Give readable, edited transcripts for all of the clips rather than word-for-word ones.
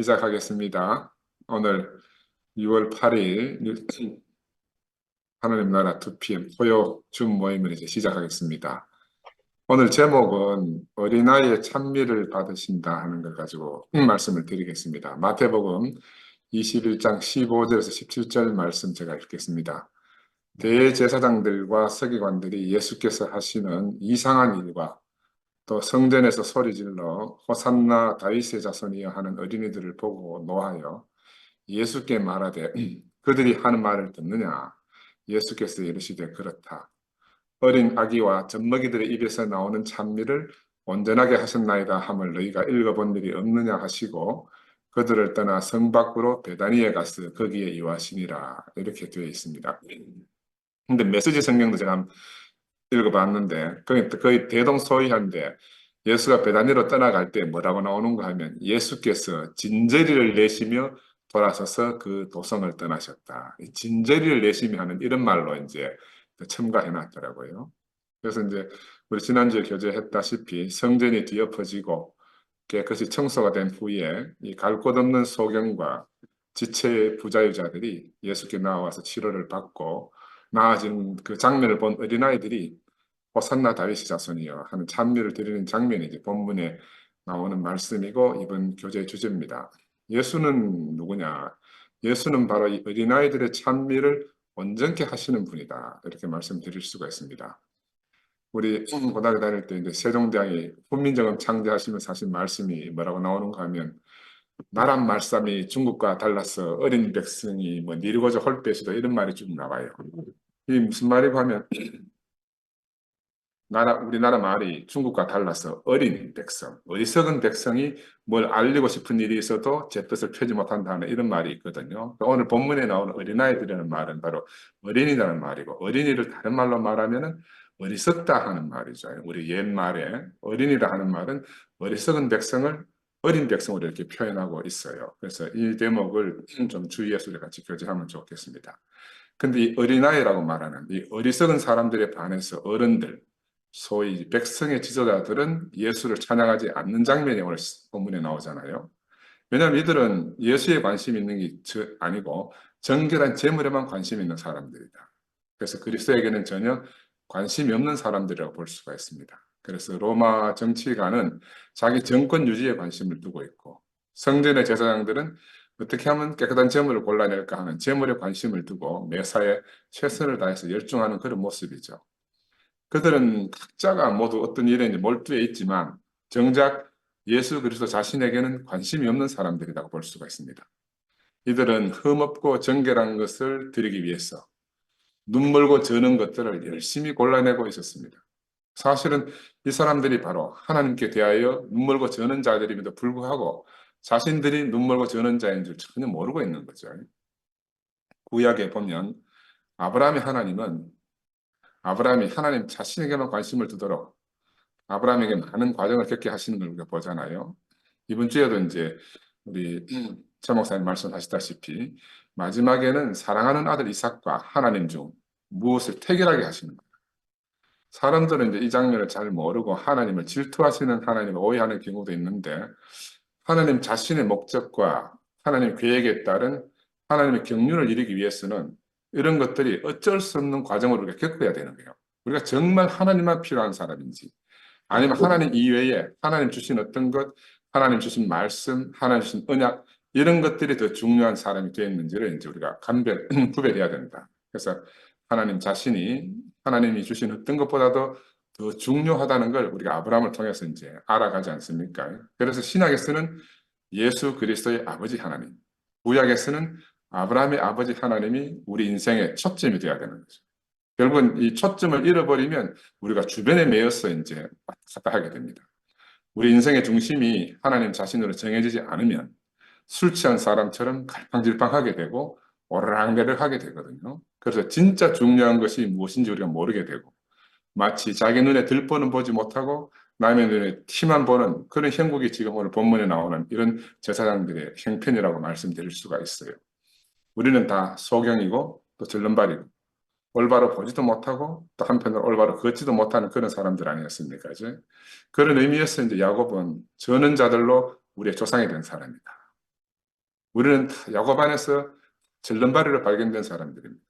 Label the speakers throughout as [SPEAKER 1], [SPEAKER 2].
[SPEAKER 1] 시작하겠습니다. 오늘 6월 8일 하나님 나라 2PM 토요 줌 모임을 이제 시작하겠습니다. 오늘 제목은 어린아이의 찬미를 받으신다 하는 걸 가지고 말씀을 드리겠습니다. 마태복음 21장 15절에서 17절 말씀 제가 읽겠습니다. 대제사장들과 서기관들이 예수께서 하시는 이상한 일과 또 성전에서 소리질러 호산나 다윗의 자손이여 하는 어린이들을 보고 노하여 예수께 말하되 그들이 하는 말을 듣느냐? 예수께서 이르시되 그렇다. 어린 아기와 젖먹이들의 입에서 나오는 찬미를 온전하게 하셨나이다 함을 너희가 읽어본 일이 없느냐 하시고 그들을 떠나 성 밖으로 베다니에 가서 거기에 이와시니라. 이렇게 되어 있습니다. 근데 메시지 성경도 제가 한번 읽어봤는데 거의 대동소이한데 예수가 베다니로 떠나갈 때 뭐라고 나오는가 하면 예수께서 진저리를 내시며 돌아서서 그 도성을 떠나셨다. 진저리를 내시며 하는 이런 말로 이제 첨가해 놨더라고요. 그래서 이제 우리 지난주에 교제했다시피 성전이 뒤엎어지고 깨끗이 청소가 된 후에 이 갈 곳 없는 소경과 지체의 부자유자들이 예수께 나와서 치료를 받고 나아진 그 장면을 본 어린아이들이 호산나 다윗의 자손이여 하는 찬미를 드리는 장면이 이제 본문에 나오는 말씀이고 이번 교재의 주제입니다. 예수는 누구냐? 예수는 바로 이 어린아이들의 찬미를 온전케 하시는 분이다. 이렇게 말씀드릴 수가 있습니다. 우리 고등학교 다닐 때 이제 세종대왕이 훈민정음 창제하시면서 하신 말씀이 뭐라고 나오는가 하면 나란 말씀이 중국과 달라서 어린 백성이 뭐 니르고자 홀빼시도 이런 말이 쭉 나와요. 이게 무슨 말이고 하면 우리나라 말이 중국과 달라서 어린 백성, 어리석은 백성이 뭘 알리고 싶은 일이 있어도 제 뜻을 펴지 못한다는 이런 말이 있거든요. 오늘 본문에 나오는 어린아이들이라는 말은 바로 어린이라는 말이고, 어린이를 다른 말로 말하면은 어리석다 하는 말이죠. 우리 옛말에 어린이라 하는 말은 어리석은 백성을 어린 백성으로 이렇게 표현하고 있어요. 그래서 이 대목을 좀 주의해서 같이 교제하면 좋겠습니다. 근데 이 어린아이라고 말하는 이 어리석은 사람들에 반해서 어른들, 소위 백성의 지도자들은 예수를 찬양하지 않는 장면이 오늘 본문에 나오잖아요. 왜냐하면 이들은 예수에 관심 있는 게 아니고 정결한 재물에만 관심 있는 사람들이다. 그래서 그리스도에게는 전혀 관심이 없는 사람들이라고 볼 수가 있습니다. 그래서 로마 정치가는 자기 정권 유지에 관심을 두고 있고 성전의 제사장들은 어떻게 하면 깨끗한 재물을 골라낼까 하는 재물에 관심을 두고 매사에 최선을 다해서 열중하는 그런 모습이죠. 그들은 각자가 모두 어떤 일에 몰두해 있지만 정작 예수 그리스도 자신에게는 관심이 없는 사람들이라고 볼 수가 있습니다. 이들은 흠없고 정결한 것을 드리기 위해서 눈 멀고 저는 것들을 열심히 골라내고 있었습니다. 사실은 이 사람들이 바로 하나님께 대하여 눈 멀고 저는 자들임에도 불구하고 자신들이 눈 멀고 저는 자인 줄 전혀 모르고 있는 거죠. 구약에 보면 아브라함이 하나님 자신에게만 관심을 두도록 아브라함에게 많은 과정을 겪게 하시는 걸 우리가 보잖아요. 이번 주에도 이제 우리 차 목사님 말씀하시다시피 마지막에는 사랑하는 아들 이삭과 하나님 중 무엇을 태결하게 하시는 거예요. 사람들은 이제 이 장면을 잘 모르고 하나님을 질투하시는 하나님을 오해하는 경우도 있는데 하나님 자신의 목적과 하나님 계획에 따른 하나님의 경륜을 이루기 위해서는 이런 것들이 어쩔 수 없는 과정을 우리가 겪어야 되는 거예요. 우리가 정말 하나님만 필요한 사람인지 아니면 하나님 이외에 하나님 주신 어떤 것, 하나님 주신 말씀, 하나님 주신 언약 이런 것들이 더 중요한 사람이 되었는지를 이제 우리가 구별해야 된다. 그래서 하나님 자신이 하나님이 주신 어떤 것보다도 더 중요하다는 걸 우리가 아브라함을 통해서 이제 알아가지 않습니까? 그래서 신약에서는 예수 그리스도의 아버지 하나님, 구약에서는 아브라함의 아버지 하나님이 우리 인생의 초점이 되어야 되는 거죠. 결국은 이 초점을 잃어버리면 우리가 주변에 매여서 이제 왔다 갔다 하게 됩니다. 우리 인생의 중심이 하나님 자신으로 정해지지 않으면 술 취한 사람처럼 갈팡질팡하게 되고 오르락내리락 하게 되거든요. 그래서 진짜 중요한 것이 무엇인지 우리가 모르게 되고 마치 자기 눈에 들보는 보지 못하고 남의 눈에 티만 보는 그런 형국이 지금 오늘 본문에 나오는 이런 제사장들의 형편이라고 말씀드릴 수가 있어요. 우리는 다 소경이고 또 절름발이고 올바로 보지도 못하고 또 한편으로 올바로 걷지도 못하는 그런 사람들 아니었습니까? 이제 그런 의미에서 이제 야곱은 저는 자들로 우리의 조상이 된 사람이다. 우리는 야곱 안에서 절름발이로 발견된 사람들입니다.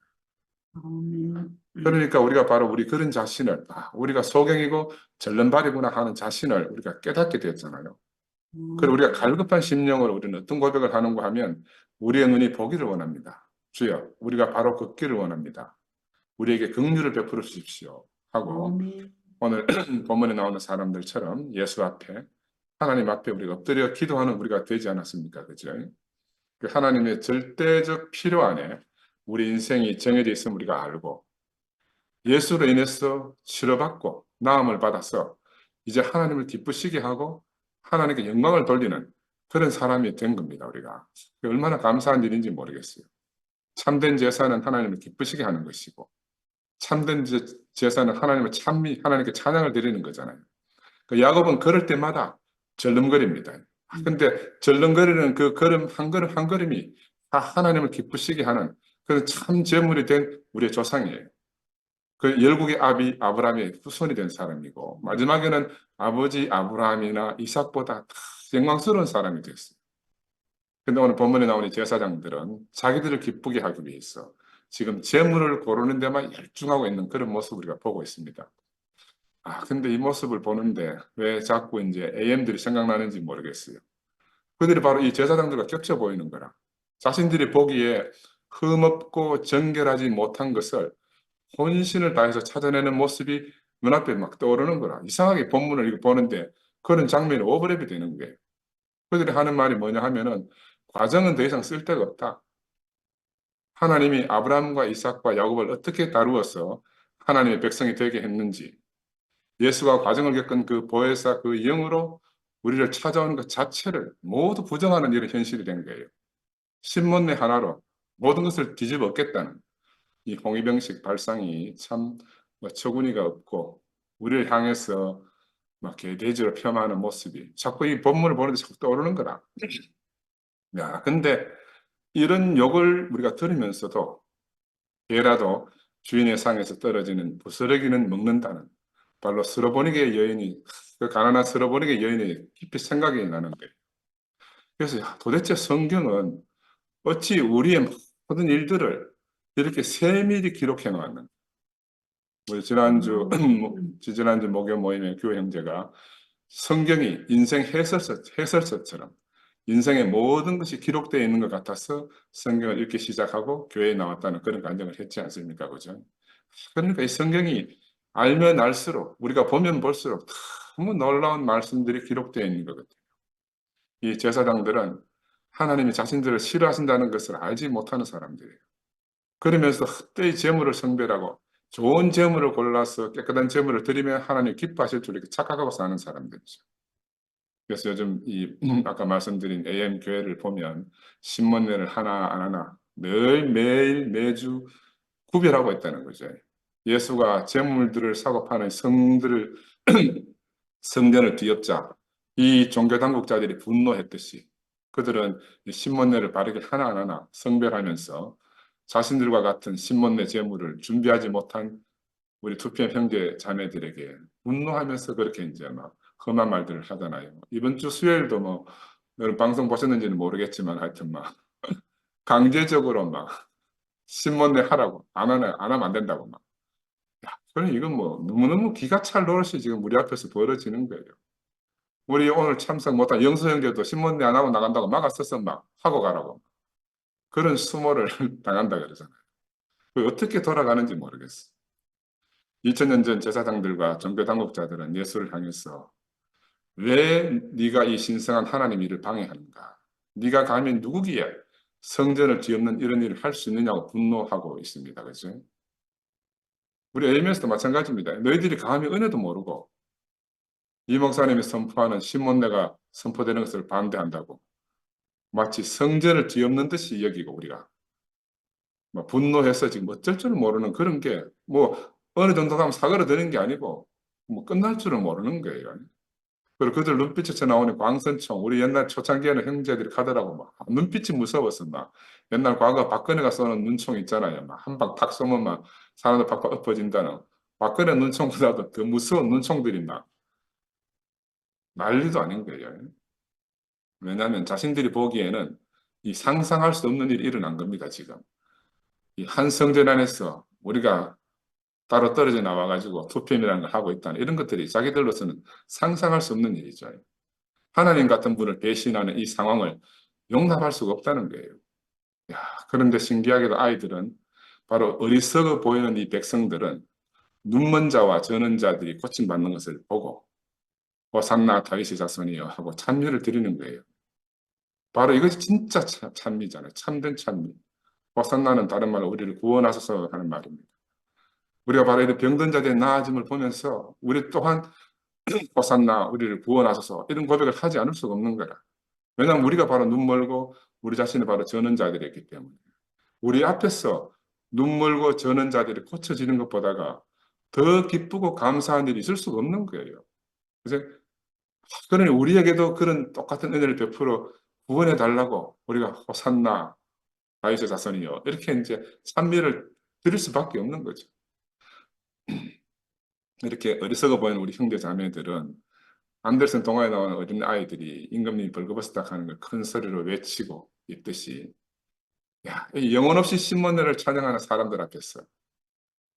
[SPEAKER 2] 아멘.
[SPEAKER 1] 그러니까 우리가 바로 우리 그런 자신을, 우리가 소경이고 절름발이구나 하는 자신을 우리가 깨닫게 되었잖아요. 그리고 우리가 갈급한 심령으로 우리는 어떤 고백을 하는가 하면 우리의 눈이 보기를 원합니다. 주여, 우리가 바로 걷기를 원합니다. 우리에게 긍휼을 베풀어 주십시오 하고
[SPEAKER 2] 아멘.
[SPEAKER 1] 오늘 본문에 나오는 사람들처럼 예수 앞에 하나님 앞에 우리가 엎드려 기도하는 우리가 되지 않았습니까? 그죠? 그 하나님의 절대적 필요 안에 우리 인생이 정해져 있음을 우리가 알고 예수로 인해서 치료받고 나음을 받아서 이제 하나님을 기쁘시게 하고 하나님께 영광을 돌리는 그런 사람이 된 겁니다. 우리가 얼마나 감사한 일인지 모르겠어요. 참된 제사는 하나님을 기쁘시게 하는 것이고 참된 제사는 하나님을 하나님께 찬양을 드리는 거잖아요. 그 야곱은 걸을 때마다 절름거립니다. 근데 절름거리는 그 걸음 한 걸음 한 걸음이 다 하나님을 기쁘시게 하는 그런 참 제물이 된 우리의 조상이에요. 그 열국의 아비 아브라함의 후손이 된 사람이고 마지막에는 아버지 아브라함이나 이삭보다 더 영광스러운 사람이 됐어요. 근데 오늘 본문에 나오는 제사장들은 자기들을 기쁘게 하기 위해서 지금 제물을 고르는 데만 열중하고 있는 그런 모습을 우리가 보고 있습니다. 근데 이 모습을 보는데 왜 자꾸 이제 AM들이 생각나는지 모르겠어요. 그들이 바로 이 제사장들과 겹쳐 보이는 거라. 자신들이 보기에 흠없고 정결하지 못한 것을 혼신을 다해서 찾아내는 모습이 눈앞에 막 떠오르는 거라. 이상하게 본문을 이거 보는데 그런 장면이 오버랩이 되는 거예요. 그들이 하는 말이 뭐냐 하면은 과정은 더 이상 쓸데가 없다. 하나님이 아브라함과 이삭과 야곱을 어떻게 다루어서 하나님의 백성이 되게 했는지 예수가 과정을 겪은 그 보혜사 그 영으로 우리를 찾아오는 것 자체를 모두 부정하는 이런 현실이 된 거예요. 신문내 하나로 모든 것을 뒤집어 엎겠다는 이 홍위병식 발상이 참 처구니가 없고 우리를 향해서 막 개돼지로 폄하하는 모습이 자꾸 이 본문을 보는데 자꾸 떠오르는 거라. 야, 근데 이런 욕을 우리가 들으면서도 개라도 주인의 상에서 떨어지는 부스러기는 먹는다는 발로 스로보니게 여인이 그 가난한 스로보니게 여인이 깊이 생각이 나는 거예요. 그래서 도대체 성경은 어찌 우리의 모든 일들을 이렇게 세밀히 기록해 놓았는가? 우리 지난주 목요 모임의 교회 형제가 성경이 인생 해설서처럼 인생의 모든 것이 기록되어 있는 것 같아서 성경을 읽기 시작하고 교회에 나왔다는 그런 간증을 했지 않습니까? 그죠? 그러니까 이 성경이 알면 알수록 우리가 보면 볼수록 너무 놀라운 말씀들이 기록되어 있는 것 같아요. 이 제사장들은 하나님이 자신들을 싫어하신다는 것을 알지 못하는 사람들이에요. 그러면서 헛되이 재물을 성별하고 좋은 재물을 골라서 깨끗한 재물을 드리면 하나님 기뻐하실 줄 이렇게 착각하고 사는 사람들이죠. 그래서 요즘 아까 말씀드린 AM 교회를 보면 신문회를 하나 안 하나 늘 매일 매주 구별하고 있다는 거죠. 예수가 재물들을 사고 파는 성전을 뒤엎자 이 종교 당국자들이 분노했듯이 그들은 신문례를 바르게 하나하나 성별하면서 자신들과 같은 신문례 재물을 준비하지 못한 우리 투피엠 형제 자매들에게 분노하면서 그렇게 이제 막 험한 말들을 하잖아요. 이번 주 수요일도 뭐 여러분 방송 보셨는지는 모르겠지만 하여튼 막 강제적으로 막 신문례 하라고 안 하면 안 된다고 막. 저는 이건 뭐 너무너무 기가 찰 노릇이 지금 우리 앞에서 벌어지는 거예요. 우리 오늘 참석 못한 영수 형제도 신문례 안 하고 나간다고 막았었어 막 하고 가라고 그런 수모를 당한다 그러잖아요. 그 어떻게 돌아가는지 모르겠어. 2000년 전 제사장들과 종교 당국자들은 예수를 향해서 왜 네가 이 신성한 하나님 일을 방해하는가? 네가 감히 누구기에 성전을 뒤엎는 이런 일을 할 수 있느냐고 분노하고 있습니다. 그렇죠? 우리 AMS도 마찬가지입니다. 너희들이 감히 은혜도 모르고 이 목사님이 선포하는 신문례가 선포되는 것을 반대한다고 마치 성전을 뒤엎는 듯이 여기고 우리가 뭐 분노해서 지금 어쩔 줄 모르는 그런 게 뭐 어느 정도 가면 사그러드는 게 아니고 뭐 끝날 줄은 모르는 거예요. 그리고 그들 눈빛에서 나오는 광선총 우리 옛날 초창기에는 형제들이 가더라고 막 눈빛이 무서워서 막 옛날 과거 박근혜가 쏘는 눈총 있잖아요. 막 한 방 탁 쏘면 막 사람들 팍팍 엎어진다는 박근혜 눈총보다도 더 무서운 눈총들이 막 난리도 아닌 거예요. 왜냐하면 자신들이 보기에는 이 상상할 수 없는 일이 일어난 겁니다, 지금. 이 한 성전 안에서 우리가 따로 떨어져 나와가지고 투표이라는 걸 하고 있다는 이런 것들이 자기들로서는 상상할 수 없는 일이죠. 하나님 같은 분을 배신하는 이 상황을 용납할 수가 없다는 거예요. 야, 그런데 신기하게도 아이들은 바로 어리석어 보이는 이 백성들은 눈먼 자와 저는 자들이 고침받는 것을 보고 호산나 다윗의 자손이여 하고 찬미를 드리는 거예요. 바로 이것이 진짜 찬미잖아요. 참된 찬미. 호산나는 다른 말로 우리를 구원하소서 하는 말입니다. 우리가 바로 이런 병든 자들의 나아짐을 보면서 우리 또한 호산나 우리를 구원하소서 이런 고백을 하지 않을 수가 없는 거라. 왜냐하면 우리가 바로 눈멀고 우리 자신이 바로 저는 자들이었기 때문에 우리 앞에서 눈멀고 저는 자들이 고쳐지는 것보다가 더 기쁘고 감사한 일이 있을 수가 없는 거예요. 그래서 그러니 우리에게도 그런 똑같은 은혜를 베풀어 구원해 달라고 우리가 호산나 다윗의 자손이요 이렇게 이제 찬미를 드릴 수밖에 없는 거죠. 이렇게 어리석어 보이는 우리 형제 자매들은 안데르슨 동화에 나오는 어린 아이들이 임금님이 벌거벗었다 하는 걸 큰 소리로 외치고 있듯이 야, 이 영혼 없이 신문을 찬양하는 사람들 앞에서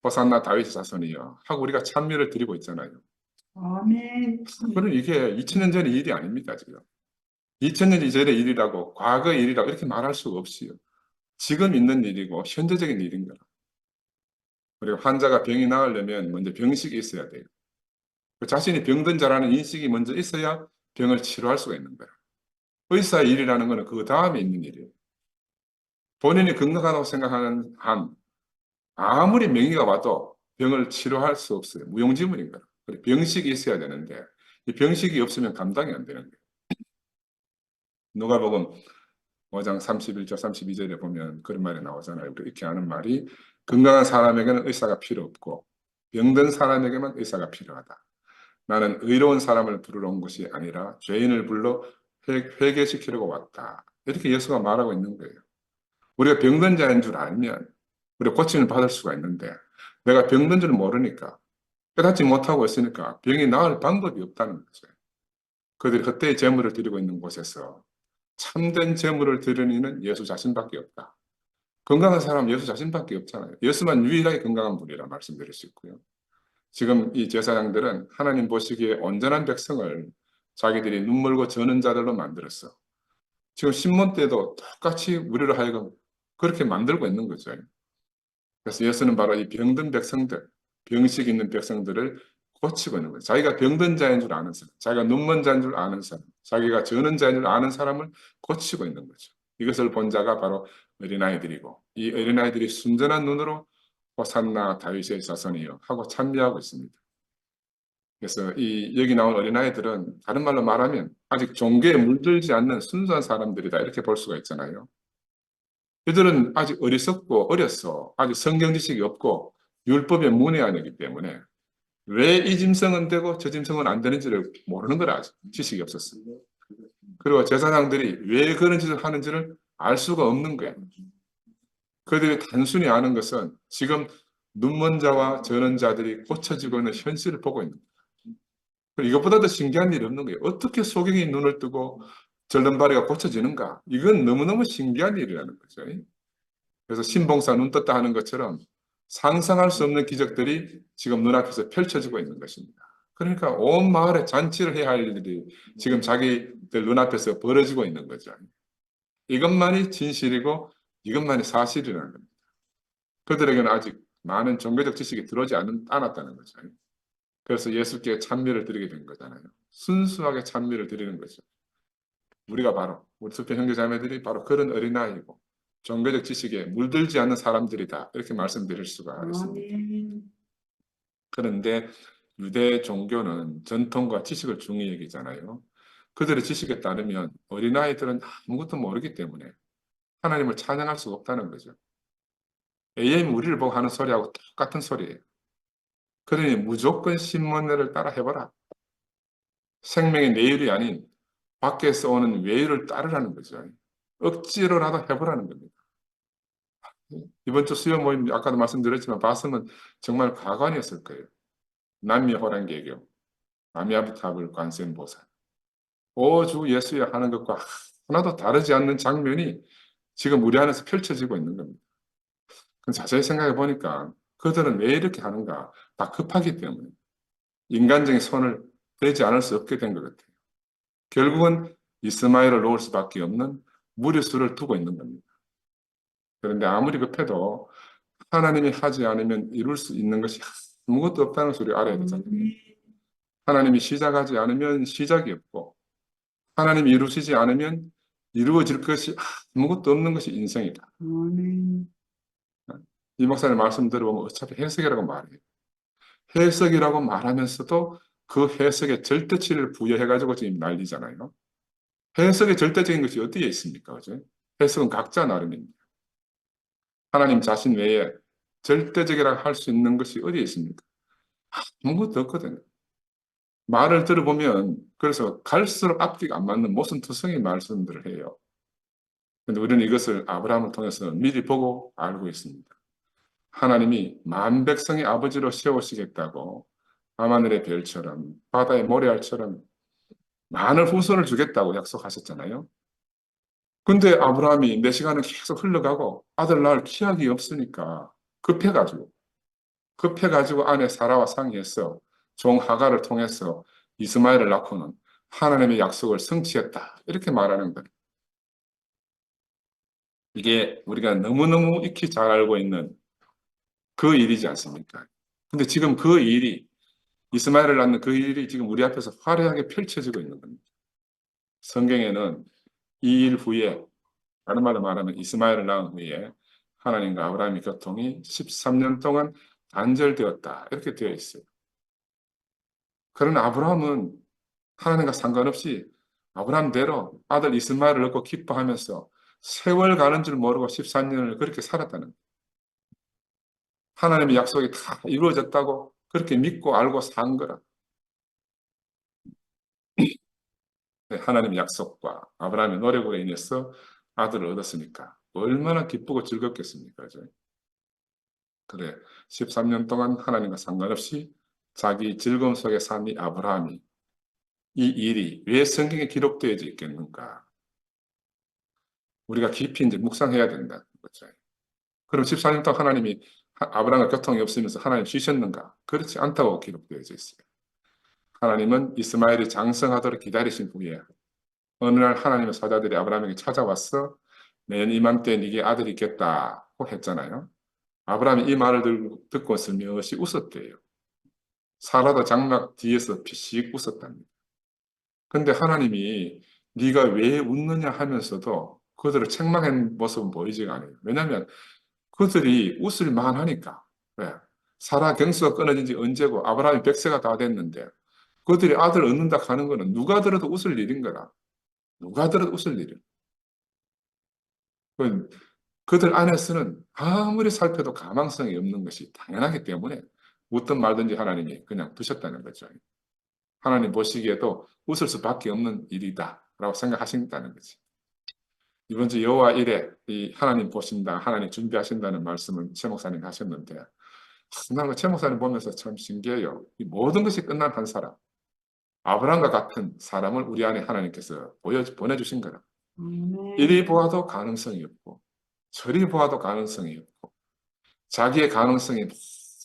[SPEAKER 1] 호산나 다윗의 자손이여 하고 우리가 찬미를 드리고 있잖아요.
[SPEAKER 2] 아멘.
[SPEAKER 1] 그럼 이게 2000년 전의 일이 아닙니다, 지금. 2000년 전의 일이라고 과거의 일이라고 이렇게 말할 수가 없어요. 지금 있는 일이고 현재적인 일인 거라. 그리고 환자가 병이 나으려면 먼저 병식이 있어야 돼요. 그 자신이 병든 자라는 인식이 먼저 있어야 병을 치료할 수가 있는 거야. 의사의 일이라는 것은 그 다음에 있는 일이에요. 본인이 건강하다고 생각하는 한 아무리 명의가 와도 병을 치료할 수 없어요. 무용지물인 거야. 병식이 있어야 되는데 이 병식이 없으면 감당이 안 되는 거예요. 누가복음 5장 31절 32절에 보면 그런 말이 나오잖아요. 우리 이렇게 하는 말이 건강한 사람에게는 의사가 필요 없고 병든 사람에게만 의사가 필요하다. 나는 의로운 사람을 부르러 온 것이 아니라 죄인을 불러 회개시키려고 왔다. 이렇게 예수가 말하고 있는 거예요. 우리가 병든 자인 줄 알면 우리가 고침을 받을 수가 있는데 내가 병든 줄 모르니까 깨닫지 못하고 있으니까 병이 나을 방법이 없다는 거죠. 그들이 그때의 제물을 드리고 있는 곳에서 참된 제물을 드리는 예수 자신밖에 없다. 건강한 사람은 예수 자신밖에 없잖아요. 예수만 유일하게 건강한 분이라 말씀드릴 수 있고요. 지금 이 제사장들은 하나님 보시기에 온전한 백성을 자기들이 눈물고 저는 자들로 만들었어. 지금 신문 때도 똑같이 우리를 하여금 그렇게 만들고 있는 거죠. 그래서 예수는 바로 이 병든 백성들, 병식 있는 백성들을 고치고 있는 거예요. 자기가 병든 자인 줄 아는 사람, 자기가 눈먼 자인 줄 아는 사람, 자기가 저는 자인 줄 아는 사람을 고치고 있는 거죠. 이것을 본 자가 바로 어린아이들이고 이 어린아이들이 순전한 눈으로 호산나 다윗의 자손이여 하고 찬미하고 있습니다. 그래서 이 여기 나온 어린아이들은 다른 말로 말하면 아직 종교에 물들지 않는 순수한 사람들이다 이렇게 볼 수가 있잖아요. 이들은 아직 어리석고 어렸어. 아직 성경 지식이 없고 율법에 문외한이기 때문에 왜 이 짐승은 되고 저 짐승은 안 되는지를 모르는 거라 아직 지식이 없었어요. 그리고 제사장들이 왜 그런 짓을 하는지를 알 수가 없는 거야. 그들이 단순히 아는 것은 지금 눈먼 자와 저는 자들이 고쳐지고 있는 현실을 보고 있는 거예요. 이것보다 더 신기한 일이 없는 거예요. 어떻게 소경이 눈을 뜨고 절름발이가 고쳐지는가? 이건 너무너무 신기한 일이라는 거죠. 그래서 신봉사 눈 떴다 하는 것처럼 상상할 수 없는 기적들이 지금 눈앞에서 펼쳐지고 있는 것입니다. 그러니까 온 마을에 잔치를 해야 할 일들이 지금 자기들 눈앞에서 벌어지고 있는 거죠. 이것만이 진실이고 이것만이 사실이라는 겁니다. 그들에게는 아직 많은 종교적 지식이 들어오지 않았다는 거죠. 그래서 예수께 찬미를 드리게 된 거잖아요. 순수하게 찬미를 드리는 거죠. 우리가 바로 우리 수표 형제자매들이 바로 그런 어린아이고 종교적 지식에 물들지 않는 사람들이다 이렇게 말씀드릴 수가 있습니다.
[SPEAKER 2] 아멘.
[SPEAKER 1] 그런데 유대 종교는 전통과 지식을 중요히 여기잖아요. 그들의 지식에 따르면 어린아이들은 아무것도 모르기 때문에 하나님을 찬양할 수가 없다는 거죠. AM이 우리를 보고 하는 소리하고 똑같은 소리예요. 그러니 무조건 신문을 따라 해봐라. 생명의 내율이 아닌 밖에서 오는 외율을 따르라는 거죠. 억지로라도 해보라는 겁니다. 이번 주 수요 모임 아까도 말씀드렸지만 봤으면 정말 가관이었을 거예요. 남미 호랑개교, 아미아부타불 관세음보살, 오주 예수야 하는 것과 하나도 다르지 않는 장면이 지금 우리 안에서 펼쳐지고 있는 겁니다. 그럼 자세히 생각해 보니까 그들은 왜 이렇게 하는가? 다 급하기 때문에 인간적인 손을 대지 않을 수 없게 된 것 같아요. 결국은 이스마엘을 놓을 수밖에 없는 무리수를 두고 있는 겁니다. 그런데 아무리 급해도 하나님이 하지 않으면 이룰 수 있는 것이 아무것도 없다는 소리를 알아야 되잖아요. 하나님이 시작하지 않으면 시작이 없고 하나님이 이루시지 않으면 이루어질 것이 아무것도 없는 것이 인생이다.
[SPEAKER 2] 아멘.
[SPEAKER 1] 이 목사님 말씀 들어보면 어차피 해석이라고 말해요. 해석이라고 말하면서도 그 해석에 절대치를 부여해가지고 지금 난리잖아요. 해석의 절대적인 것이 어디에 있습니까? 그죠? 해석은 각자 나름입니다. 하나님 자신 외에 절대적이라고 할 수 있는 것이 어디에 있습니까? 아무것도 없거든요. 말을 들어보면 그래서 갈수록 앞뒤가 안 맞는 모순투성이 말씀들을 해요. 근데 우리는 이것을 아브라함을 통해서 미리 보고 알고 있습니다. 하나님이 만 백성의 아버지로 세우시겠다고 밤하늘의 별처럼 바다의 모래알처럼 많은 후손을 주겠다고 약속하셨잖아요. 근데 아브라함이 내 시간은 계속 흘러가고 아들 낳을 기약이 없으니까 급해가지고 아내 사라와 상의해서 종 하가를 통해서 이스마엘을 낳고는 하나님의 약속을 성취했다. 이렇게 말하는 거예요. 이게 우리가 너무너무 익히 잘 알고 있는 그 일이지 않습니까? 근데 지금 그 일이 이스마엘을 낳는 그 일이 지금 우리 앞에서 화려하게 펼쳐지고 있는 겁니다. 성경에는 이 일 후에 다른 말로 말하면 이스마엘을 낳은 후에 하나님과 아브라함의 교통이 13년 동안 단절되었다. 이렇게 되어 있어요. 그러나 아브라함은 하나님과 상관없이 아브라함대로 아들 이스마엘을 얻고 기뻐하면서 세월 가는 줄 모르고 13년을 그렇게 살았다는 거예요. 하나님의 약속이 다 이루어졌다고 그렇게 믿고 알고 산 거라. 하나님의 약속과 아브라함의 노력으로 인해서 아들을 얻었으니까 얼마나 기쁘고 즐겁겠습니까? 그래, 13년 동안 하나님과 상관없이 자기 즐거움 속에 산 이 아브라함이 이 일이 왜 성경에 기록되어 있겠는가? 우리가 깊이 이제 묵상해야 된다는 거죠. 그럼 14년 동안 하나님이 아브라함과 교통이 없으면서 하나님 쉬셨는가? 그렇지 않다고 기록되어 있어요. 하나님은 이스마엘이 장성하도록 기다리신 후에 어느 날 하나님의 사자들이 아브라함에게 찾아와서 내년 이맘때 네게 아들이 있겠다고 했잖아요. 아브라함이 이 말을 듣고 슬며시 웃었대요. 사라도 장막 뒤에서 피식 웃었답니다. 근데 하나님이 네가 왜 웃느냐 하면서도 그들을 책망한 모습은 보이지가 않아요. 왜냐하면 그들이 웃을 만하니까. 왜? 사라 경수가 끊어진 지 언제고 아브라함이 100세가 다 됐는데 그들이 아들을 얻는다 하는 거는 누가 들어도 웃을 일인 거라. 누가 들어도 웃을 일이야. 그들 안에서는 아무리 살펴도 가망성이 없는 것이 당연하기 때문에 웃든 말든지 하나님이 그냥 두셨다는 거죠. 하나님 보시기에도 웃을 수밖에 없는 일이다라고 생각하신다는 거지. 이번 주 여호와 일에 이 하나님 보신다, 하나님 준비하신다는 말씀을 최 목사님 하셨는데 나는 최 목사님 보면서 참 신기해요. 이 모든 것이 끝난 한 사람, 아브라함과 같은 사람을 우리 안에 하나님께서 보내주신 거라. 이리 보아도 가능성이 없고 저리 보아도 가능성이 없고 자기의 가능성이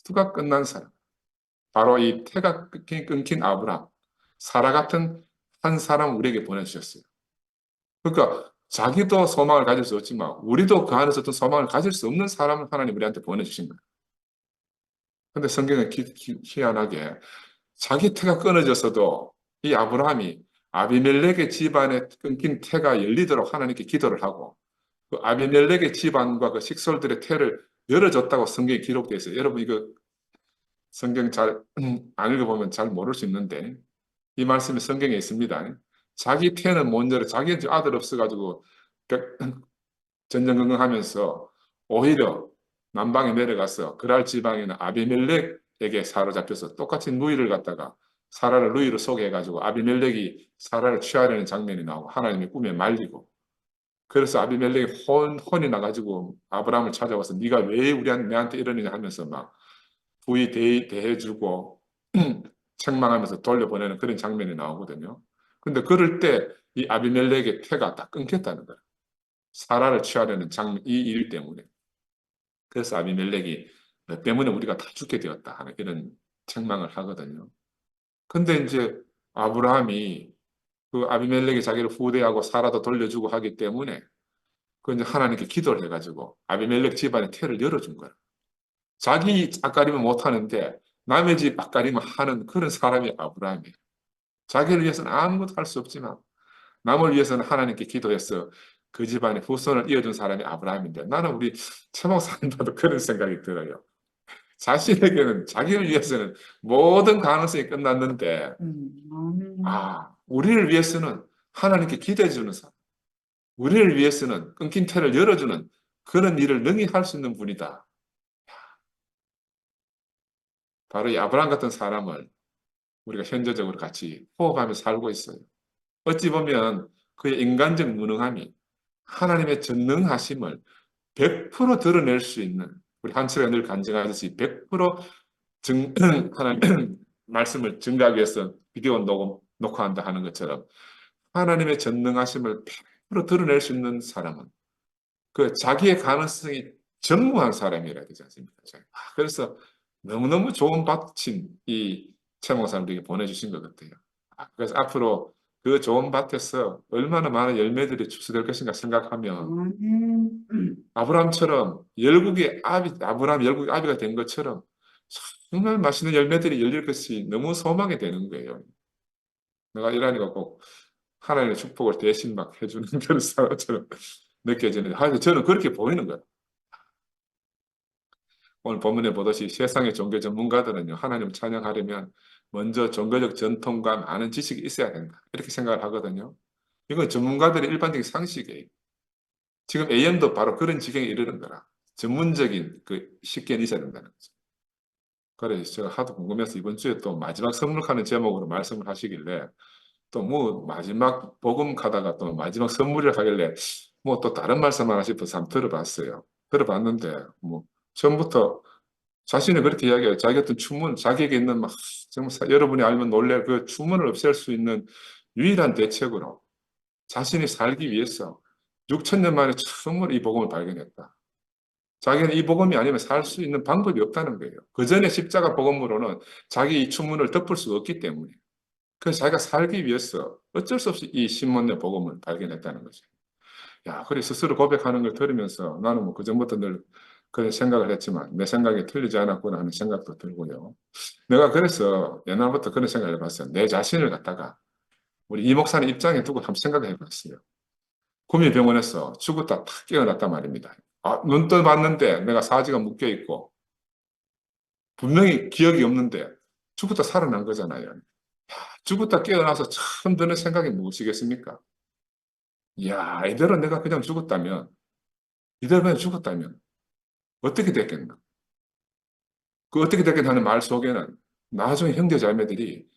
[SPEAKER 1] 모두가 끝난 사람. 바로 이 태가 끊긴 아브라함, 사라 같은 한 사람 우리에게 보내주셨어요. 그러니까 자기도 소망을 가질 수 없지만 우리도 그 안에서 어떤 소망을 가질 수 없는 사람을 하나님 우리한테 보내주신 거예요. 근데 성경은 희한하게 자기 태가 끊어졌어도 이 아브라함이 아비멜렉의 집안에 끊긴 태가 열리도록 하나님께 기도를 하고 그 아비멜렉의 집안과 그 식솔들의 태를 열어줬다고 성경에 기록되어 있어요. 여러분 이거 성경 잘 안 읽어보면 잘 모를 수 있는데 이 말씀이 성경에 있습니다. 자기 태는 못 열어 자기 아들 없어가지고 전전긍긍하면서 오히려 남방에 내려가서 그랄 지방에는 아비멜렉에게 사로잡혀서 똑같이 누이를 갖다가 사라를 누이로 소개해가지고 아비멜렉이 사라를 취하려는 장면이 나오고 하나님의 꿈에 말리고 그래서 아비멜렉이 혼이 나가지고 아브라함을 찾아와서 네가 왜 내한테 이러느냐 하면서 막 부위 대해주고 책망하면서 돌려보내는 그런 장면이 나오거든요. 근데 그럴 때 이 아비멜렉의 태가 딱 끊겼다는 거예요. 사라를 취하려는 이 일 때문에. 그래서 아비멜렉이 너 때문에 우리가 다 죽게 되었다 하는 이런 책망을 하거든요. 근데 이제 아브라함이 그 아비멜렉이 자기를 후대하고 사라도 돌려주고 하기 때문에 그 이제 하나님께 기도를 해가지고 아비멜렉 집안의 태를 열어준 거예요. 자기 앞가림은 못하는데 남의 집 앞가림을 하는 그런 사람이 아브라함이에요. 자기를 위해서는 아무것도 할 수 없지만 남을 위해서는 하나님께 기도해서 그 집안의 후손을 이어준 사람이 아브라함인데 나는 우리 최 목사님 봐도 그런 생각이 들어요. 자신에게는 자기를 위해서는 모든 가능성이 끝났는데
[SPEAKER 2] 아멘.
[SPEAKER 1] 우리를 위해서는 하나님께 기대해주는 사람, 우리를 위해서는 끊긴 태를 열어주는 그런 일을 능히 할 수 있는 분이다. 바로 이 아브라함 같은 사람을 우리가 현재적으로 같이 호흡하며 살고 있어요. 어찌 보면 그의 인간적 무능함이 하나님의 전능하심을 100% 드러낼 수 있는, 우리 한철에 늘 간증하듯이 100% 하나님 말씀을 증가하기 위해서 비디오 녹화한다 하는 것처럼 하나님의 전능하심을 100% 드러낼 수 있는 사람은 그 자기의 가능성이 전무한 사람이라 되지 않습니까? 그래서 너무너무 좋은 밭인 이 최목사님들에게 보내주신 것 같아요. 그래서 앞으로 그 좋은 밭에서 얼마나 많은 열매들이 추수될 것인가 생각하면
[SPEAKER 2] 아멘.
[SPEAKER 1] 아브라함 열국의 아비가 된 것처럼 정말 맛있는 열매들이 열릴 것이 너무 소망이 되는 거예요. 내가 이러니까 꼭 하나님의 축복을 대신 막 해주는 그런 사람처럼 느껴지는데, 하여튼 저는 그렇게 보이는 거예요. 오늘 본문에 보듯이 세상의 종교 전문가들은요, 하나님을 찬양하려면 먼저 종교적 전통과 많은 지식이 있어야 된다. 이렇게 생각을 하거든요. 이건 전문가들의 일반적인 상식이에요. 지금 AM도 바로 그런 지경에 이르는 거라. 전문적인 그 식견이 있어야 된다는 거죠. 그래서 제가 하도 궁금해서 이번 주에 또 마지막 선물하는 제목으로 말씀을 하시길래 또 뭐 마지막 복음 가다가 또 마지막 선물을 하길래 뭐 또 다른 말씀 하나 싶어서 한번 들어봤어요. 들어봤는데 뭐 처음부터 자신이 그렇게 이야기해요. 자기 어떤 추문, 자기에게 있는 막 정말 여러분이 알면 놀랄 그 추문을 없앨 수 있는 유일한 대책으로 자신이 살기 위해서 6천 년 만에 처음으로 이 복음을 발견했다. 자기는 이 복음이 아니면 살 수 있는 방법이 없다는 거예요. 그 전에 십자가 복음으로는 자기 이 추문을 덮을 수 없기 때문에. 그래서 자기가 살기 위해서 어쩔 수 없이 이 신문의 복음을 발견했다는 거죠. 야, 그래 스스로 고백하는 걸 들으면서 나는 뭐 그전부터 늘 그런 생각을 했지만 내 생각이 틀리지 않았구나 하는 생각도 들고요. 내가 그래서 옛날부터 그런 생각을 해봤어요. 내 자신을 갖다가 우리 이 목사님 입장에 두고 한번 생각을 해봤어요. 구미병원에서 죽었다 탁 깨어났단 말입니다. 눈 떠봤는데 내가 사지가 묶여있고 분명히 기억이 없는데 죽었다 살아난 거잖아요. 죽었다 깨어나서 처음 드는 생각이 무엇이겠습니까? 이야, 이대로 그냥 죽었다면 어떻게 됐겠나? 그 어떻게 됐겠다는 말 속에는 나중에 형제 자매들이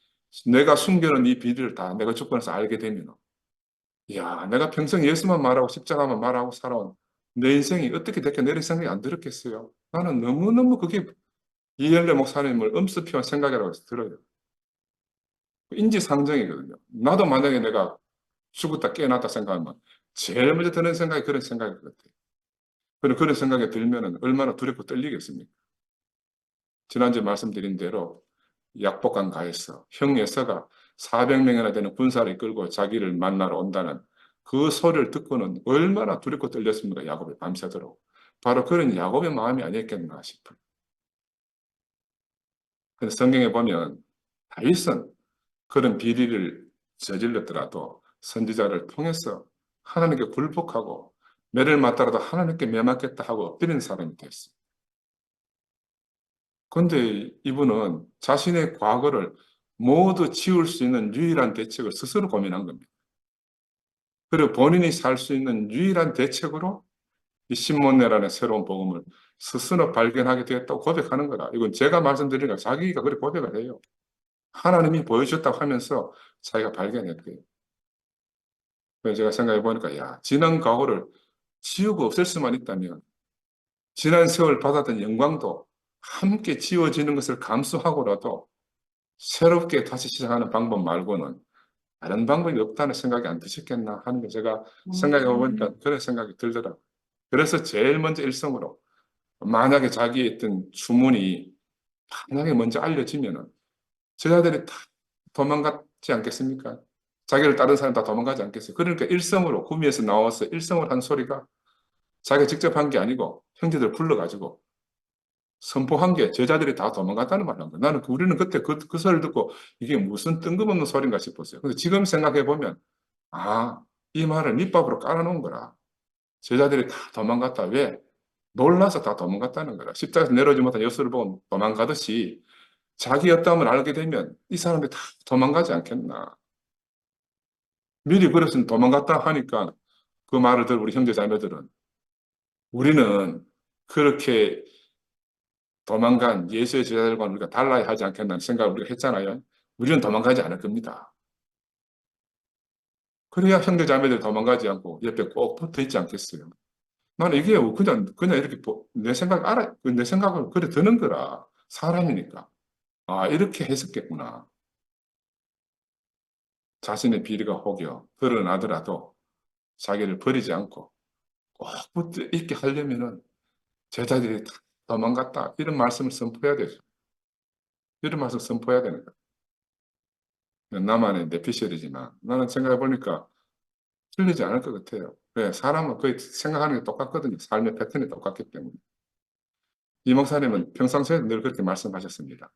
[SPEAKER 1] 내가 숨겨놓은 이 비리를 다 내가 죽고 나서 알게 되면 이야, 내가 평생 예수만 말하고 십자가만 말하고 살아온 내 인생이 어떻게 됐겠나 이런 생각이 안 들었겠어요? 나는 너무너무 그게 이엘레 목사님을 엄습해온 생각이라고 해서 들어요. 인지상정이거든요. 나도 만약에 내가 죽었다 깨어났다 생각하면 제일 먼저 드는 생각이 그런 생각일 것 같아요. 그런 생각이 들면 얼마나 두렵고 떨리겠습니까? 지난주에 말씀드린 대로 약복강 가에서 형예서가 400명이나 되는 군사를 이끌고 자기를 만나러 온다는 그 소리를 듣고는 얼마나 두렵고 떨렸습니까? 야곱이 밤새도록. 바로 그런 야곱의 마음이 아니었겠나 싶어요. 근데 성경에 보면 다윗은 그런 비리를 저질렀더라도 선지자를 통해서 하나님께 굴복하고 매를 맞더라도 하나님께 매 맞겠다 하고 엎드리는 사람이 됐어요. 그런데 이분은 자신의 과거를 모두 지울 수 있는 유일한 대책을 스스로 고민한 겁니다. 그리고 본인이 살 수 있는 유일한 대책으로 이 신문내라는 새로운 복음을 스스로 발견하게 되었다고 고백하는 거라. 이건 제가 말씀드리니까 자기가 그렇게 고백을 해요. 하나님이 보여주셨다고 하면서 자기가 발견했대요. 그래서 제가 생각해 보니까 야, 지난 과거를 지우고 없앨 수만 있다면 지난 세월 받았던 영광도 함께 지워지는 것을 감수하고라도 새롭게 다시 시작하는 방법 말고는 다른 방법이 없다는 생각이 안 드셨겠나 하는 게 제가 생각해 보니까 그런 생각이 들더라고요. 그래서 제일 먼저 일성으로 만약에 자기의 어떤 주문이 만약에 먼저 알려지면은 제자들이 다 도망갔지 않겠습니까? 자기를 다른 사람 다 도망가지 않겠어요. 그러니까 일성으로 구미에서 나와서 일성으로 한 소리가 자기가 직접 한 게 아니고 형제들 불러가지고 선포한 게 제자들이 다 도망갔다는 말을 한 거예요. 나는 우리는 그때 그 소리를 듣고 이게 무슨 뜬금없는 소린가 싶었어요. 근데 지금 생각해 보면 아, 이 말을 밑밥으로 깔아놓은 거라. 제자들이 다 도망갔다. 왜? 놀라서 다 도망갔다는 거라. 십자가에서 내려오지 못한 예수를 보고 도망가듯이 자기였다면 알게 되면 이 사람들이 다 도망가지 않겠나. 미리 그랬으면 도망갔다 하니까 그 말을 들은 우리 형제 자매들은 우리는 그렇게 도망간 예수의 제자들과 우리가 달라야 하지 않겠다는 생각을 우리가 했잖아요. 우리는 도망가지 않을 겁니다. 그래야 형제 자매들 도망가지 않고 옆에 꼭 붙어 있지 않겠어요. 나는 이게 그냥 이렇게 내 생각을 그래 드는 거라. 사람이니까. 아, 이렇게 했었겠구나. 자신의 비리가 혹여 드러나더라도 자기를 버리지 않고 꼭 붙어 있게 하려면은 제자들이 다 도망갔다. 이런 말씀을 선포해야 되죠. 이런 말씀을 선포해야 되는 거예요. 나만의 내피셜이지만 나는 생각해 보니까 틀리지 않을 것 같아요. 왜? 사람은 거의 생각하는 게 똑같거든요. 삶의 패턴이 똑같기 때문에. 이 목사님은 평상시에 늘 그렇게 말씀하셨습니다.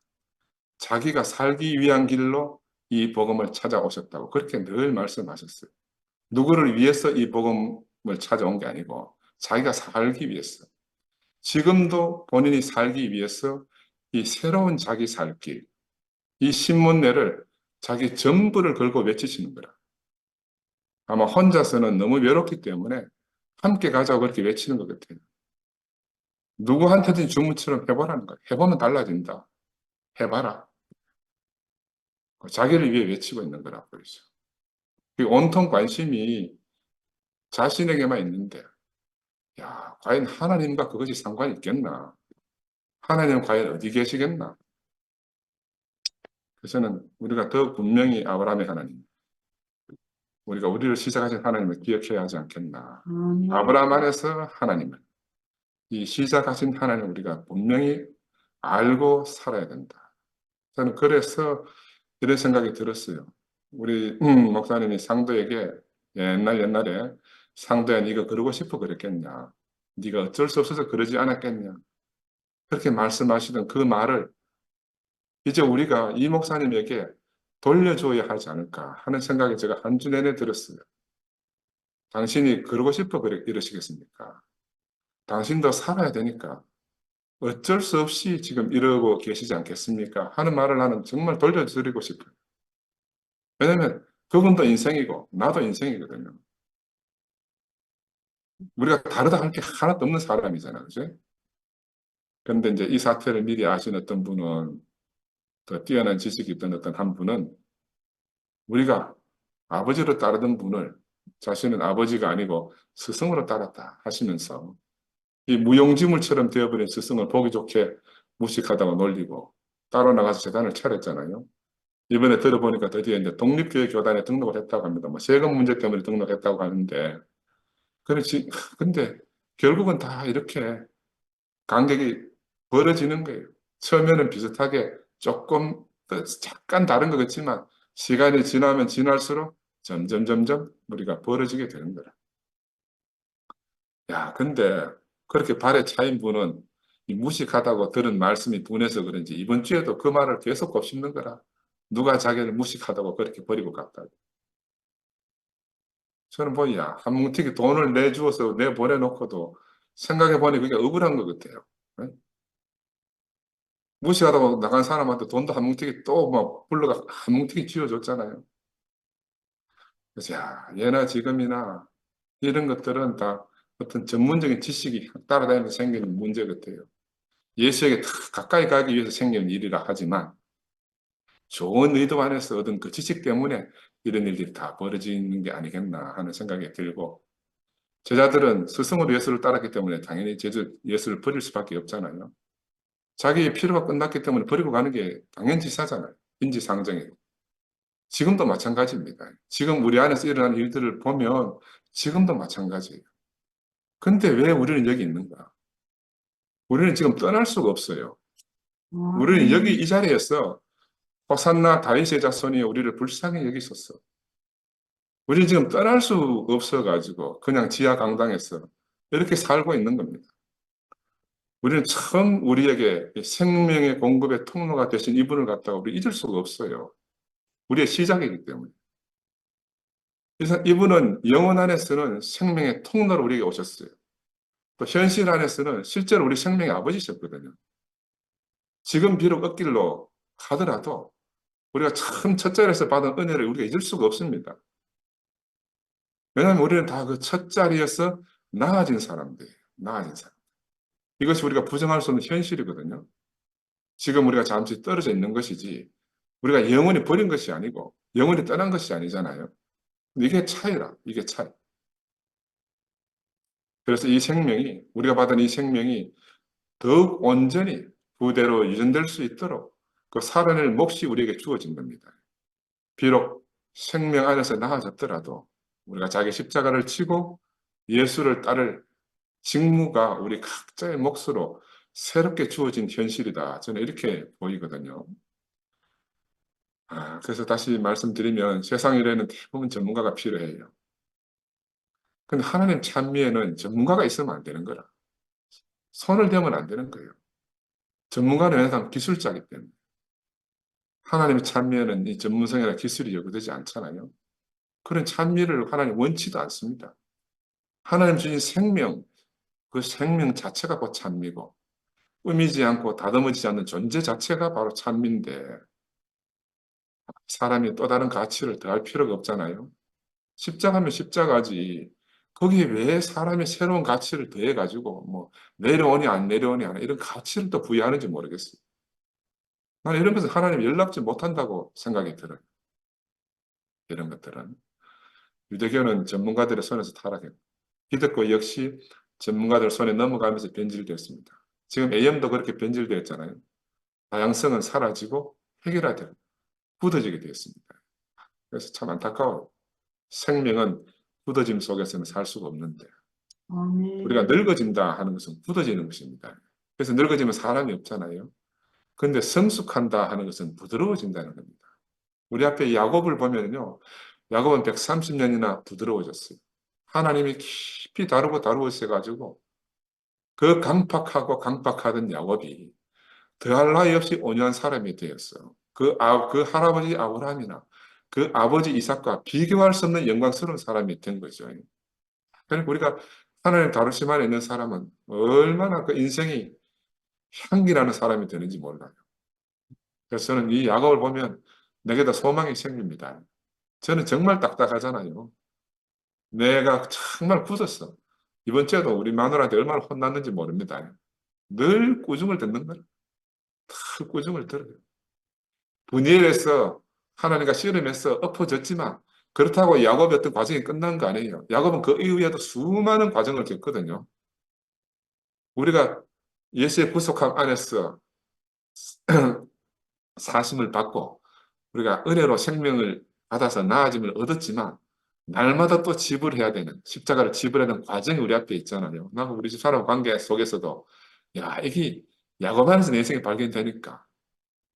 [SPEAKER 1] 자기가 살기 위한 길로 이 복음을 찾아오셨다고 그렇게 늘 말씀하셨어요. 누구를 위해서 이 복음을 찾아온 게 아니고 자기가 살기 위해서. 지금도 본인이 살기 위해서 이 새로운 자기 살 길, 이 신문내를 자기 전부를 걸고 외치시는 거라. 아마 혼자서는 너무 외롭기 때문에 함께 가자고 그렇게 외치는 것 같아요. 누구한테든 주문처럼 해보라는 거예요. 해보면 달라진다. 해봐라. 자기를 위해 외치고 있는 거라고 그러죠. 온통 관심이 자신에게만 있는데, 야, 과연 하나님과 그것이 상관이 있겠나? 하나님은 과연 어디 계시겠나? 그래서는 우리가 더 분명히 아브라함의 하나님, 우리가 우리를 시작하신 하나님을 기억해야 하지 않겠나? 아브라함 안에서 하나님을, 이 시작하신 하나님을 우리가 분명히 알고 살아야 된다. 저는 그래서 이런 생각이 들었어요. 우리 목사님이 상도에게 옛날에 상도야 네가 그러고 싶어 그랬겠냐. 네가 어쩔 수 없어서 그러지 않았겠냐. 그렇게 말씀하시던 그 말을 이제 우리가 이 목사님에게 돌려줘야 하지 않을까 하는 생각이 제가 한 주 내내 들었어요. 당신이 그러고 싶어 이러시겠습니까? 당신도 살아야 되니까 어쩔 수 없이 지금 이러고 계시지 않겠습니까? 하는 말을 나는 정말 돌려드리고 싶어요. 왜냐면 그분도 인생이고 나도 인생이거든요. 우리가 다르다 할 게 하나도 없는 사람이잖아요. 그죠? 그런데 이제 이 사태를 미리 아신 어떤 분은 더 뛰어난 지식이 있던 어떤 한 분은 우리가 아버지로 따르던 분을 자신은 아버지가 아니고 스승으로 따랐다 하시면서 이 무용지물처럼 되어버린 스승을 보기 좋게 무식하다고 놀리고 따로 나가서 재단을 차렸잖아요. 이번에 들어보니까 드디어 이제 독립교회교단에 등록을 했다고 합니다. 뭐 세금 문제 때문에 등록했다고 하는데 그렇지. 근데 결국은 다 이렇게 간격이 벌어지는 거예요. 처음에는 비슷하게 조금 약간 다른 것 같지만 시간이 지나면 지날수록 점점 우리가 벌어지게 되는 거라. 야, 근데 그렇게 발에 차인 분은 이 무식하다고 들은 말씀이 분해서 그런지 이번 주에도 그 말을 계속 곱씹는 거라. 누가 자기를 무식하다고 그렇게 버리고 갔다. 저는 뭐야, 한 뭉티기 돈을 내주어서 내보내놓고도 생각해보니 그게 억울한 것 같아요. 네? 무시하다고 나간 사람한테 돈도 한 뭉티기 또 막 불러가 한 뭉티기 쥐어줬잖아요. 그래서 야, 예나 지금이나 이런 것들은 다 어떤 전문적인 지식이 따라다니면서 생기는 문제 같아요. 예수에게 더 가까이 가기 위해서 생기는 일이라 하지만 좋은 의도 안에서 얻은 그 지식 때문에 이런 일들이 다 벌어지는 게 아니겠나 하는 생각이 들고 제자들은 스승으로 예수를 따랐기 때문에 당연히 예수를 버릴 수밖에 없잖아요. 자기의 필요가 끝났기 때문에 버리고 가는 게 당연지사잖아요. 인지상정이고. 지금도 마찬가지입니다. 지금 우리 안에서 일어나는 일들을 보면 지금도 마찬가지예요. 근데 왜 우리는 여기 있는가? 우리는 지금 떠날 수가 없어요. 우리는 여기
[SPEAKER 2] 아멘.
[SPEAKER 1] 이 자리에서 호산나 다윗의 자손이 우리를 불쌍히 여기 있었어. 우리는 지금 떠날 수 없어가지고 그냥 지하 강당에서 이렇게 살고 있는 겁니다. 우리는 처음 우리에게 생명의 공급의 통로가 되신 이분을 갖다가 우리 잊을 수가 없어요. 우리의 시작이기 때문에. 그래서 이분은 영혼 안에서는 생명의 통로로 우리에게 오셨어요. 또 현실 안에서는 실제로 우리 생명의 아버지셨거든요. 지금 비록 얻길로 하더라도 우리가 참 첫 자리에서 받은 은혜를 우리가 잊을 수가 없습니다. 왜냐하면 우리는 다 그 첫 자리에서 나아진 사람들이에요. 나아진 사람. 이것이 우리가 부정할 수 없는 현실이거든요. 지금 우리가 잠시 떨어져 있는 것이지 우리가 영원히 버린 것이 아니고 영원히 떠난 것이 아니잖아요. 이게 차이라, 이게 차이. 그래서 이 생명이, 우리가 받은 이 생명이 더욱 온전히 그대로 유전될 수 있도록 그 살아낼 몫이 우리에게 주어진 겁니다. 비록 생명 안에서 나아졌더라도 우리가 자기 십자가를 치고 예수를 따를 직무가 우리 각자의 몫으로 새롭게 주어진 현실이다. 저는 이렇게 보이거든요. 그래서 다시 말씀드리면 세상 일에는 대부분 전문가가 필요해요. 근데 하나님 찬미에는 전문가가 있으면 안 되는 거라. 손을 대면 안 되는 거예요. 전문가는 항상 기술자이기 때문에. 하나님의 찬미에는 이 전문성이나 기술이 요구되지 않잖아요. 그런 찬미를 하나님 원치도 않습니다. 하나님 주신 생명, 그 생명 자체가 곧 찬미고, 꾸미지 않고 다듬어지지 않는 존재 자체가 바로 찬미인데, 사람이 또 다른 가치를 더할 필요가 없잖아요. 십자가면 십자가지. 거기에 왜 사람이 새로운 가치를 더해가지고, 뭐, 내려오니 안 내려오니 하는 이런 가치를 또 부여하는지 모르겠어요. 나는 이런 것은 하나님 연락지 못한다고 생각이 들어요. 이런 것들은. 유대교는 전문가들의 손에서 타락했고, 기독교 역시 전문가들 손에 넘어가면서 변질되었습니다. 지금 AM도 그렇게 변질되었잖아요. 다양성은 사라지고 획일화되고 굳어지게 되었습니다. 그래서 참 안타까워요. 생명은 굳어짐 속에서는 살 수가 없는데 우리가
[SPEAKER 2] 아멘.
[SPEAKER 1] 늙어진다 하는 것은 굳어지는 것입니다. 그래서 늙어지면 사람이 없잖아요. 그런데 성숙한다 하는 것은 부드러워진다는 겁니다. 우리 앞에 야곱을 보면요. 야곱은 130년이나 부드러워졌어요. 하나님이 깊이 다루고 다루어셔가지고 그 강팍하고 강팍하던 야곱이 더할 나위 없이 온유한 사람이 되었어요. 그 할아버지 아브라함이나 그 아버지 이삭과 비교할 수 없는 영광스러운 사람이 된 거죠. 그러니까 우리가 하나님 다루심 안에 있는 사람은 얼마나 그 인생이 향기나는 사람이 되는지 몰라요. 그래서 저는 이 야곱을 보면 내게도 소망이 생깁니다. 저는 정말 딱딱하잖아요. 내가 정말 굳었어. 이번 주에도 우리 마누라한테 얼마나 혼났는지 모릅니다. 늘 꾸중을 듣는 거예요. 늘 꾸중을 들어요. 분이엘에서 하나님과 씨름해서 엎어졌지만 그렇다고 야곱의 어떤 과정이 끝난 거 아니에요. 야곱은 그 이후에도 수많은 과정을 겪거든요. 우리가 예수의 구속함 안에서 사심을 받고 우리가 은혜로 생명을 받아서 나아짐을 얻었지만 날마다 또 지불해야 되는 십자가를 지불해야 되는 과정이 우리 앞에 있잖아요. 나하고 우리 집 사람 관계 속에서도 야 이게 야곱 안에서 내 인생이 발견되니까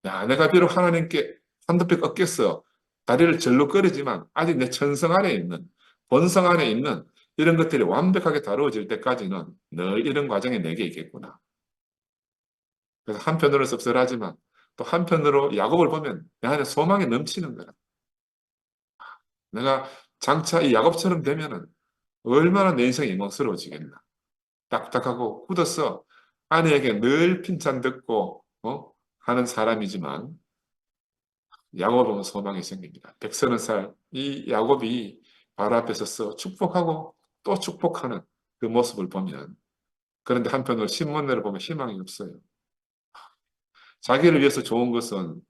[SPEAKER 1] 야 내가 비록 하나님께 한두 팩 얻겠어 다리를 절룩거리지만 아직 내 천성 안에 있는 본성 안에 있는 이런 것들이 완벽하게 다루어질 때까지는 늘 이런 과정이 내게 있겠구나. 그래서 한편으로 씁쓸하지만 또 한편으로 야곱을 보면 내 안에 소망이 넘치는 거야. 내가 장차 이 야곱처럼 되면은 얼마나 내 인생이 영광스러워지겠나. 딱딱하고 굳어서 아내에게 늘 핀잔 듣고 하는 사람이지만 야곱을 보면 소망이 생깁니다. 130살 이 야곱이 바로 앞에 서서 축복하고 또 축복하는 그 모습을 보면 그런데 한편으로 신문내를 보면 희망이 없어요. 자기를 위해서 좋은 것은